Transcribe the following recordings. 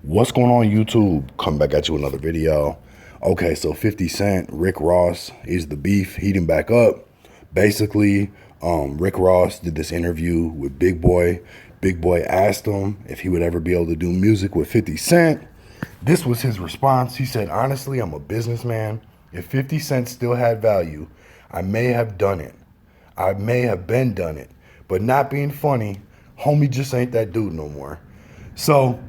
What's going on, YouTube? Come back at you with another video. Okay, so 50 Cent, Rick Ross is the beef heating back up. Basically, Rick Ross did this interview with Big Boy. Big Boy asked him if he would ever be able to do music with 50 Cent. This was his response. He said, honestly, I'm a businessman. If 50 Cent still had value, I may have done it. I may have been done it. But not being funny, homie just ain't that dude no more. So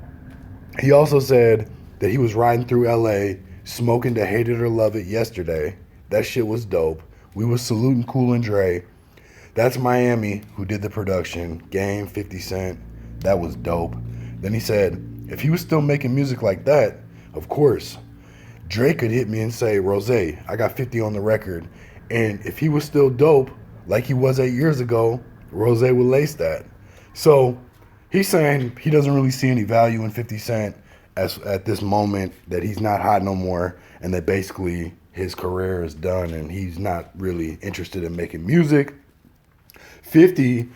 he also said that he was riding through LA smoking to Hate It or Love It yesterday. That shit was dope. We was saluting Cool and Dre. That's Miami, who did the production. Game, 50 Cent. That was dope. Then he said, if he was still making music like that, of course, Dre could hit me and say, Rose, I got 50 on the record. And if he was still dope, like he was 8 years ago, Rose would lace that. So he's saying he doesn't really see any value in 50 Cent at this moment, that he's not hot no more, and that basically his career is done and he's not really interested in making music. 50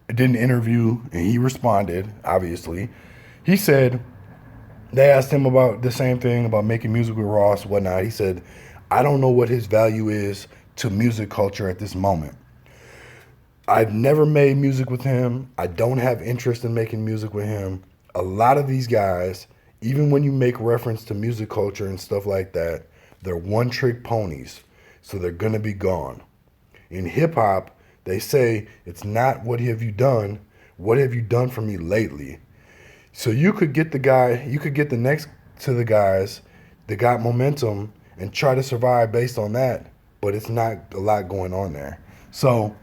did an interview and he responded, obviously. He said, they asked him about the same thing, about making music with Ross, whatnot. He said, I don't know what his value is to music culture at this moment. I've never made music with him. I don't have interest in making music with him. A lot of these guys, even when you make reference to music culture and stuff like that, they're one-trick ponies, so they're going to be gone. In hip-hop, they say it's not what have you done for me lately? So you could get the guy, you could get the next to the guys that got momentum and try to survive based on that, but it's not a lot going on there. So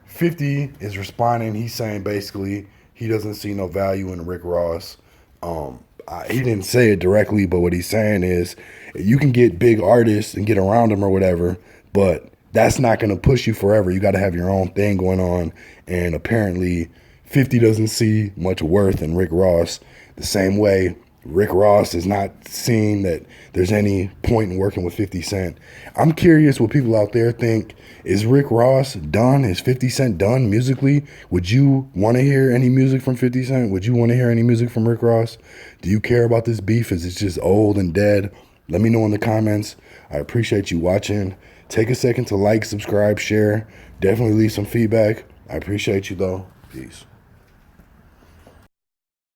50 is responding. He's saying basically he doesn't see no value in Rick Ross. He didn't say it directly, but what he's saying is you can get big artists and get around them or whatever, but that's not going to push you forever. You got to have your own thing going on. And apparently 50 doesn't see much worth in Rick Ross the same way Rick Ross is not seeing that there's any point in working with 50 Cent. I'm curious what people out there think. Is Rick Ross done? Is 50 Cent done musically? Would you want to hear any music from 50 Cent? Would you want to hear any music from Rick Ross? Do you care about this beef? Is it just old and dead? Let me know in the comments. I appreciate you watching. Take a second to like, subscribe, share. Definitely leave some feedback. I appreciate you though. Peace.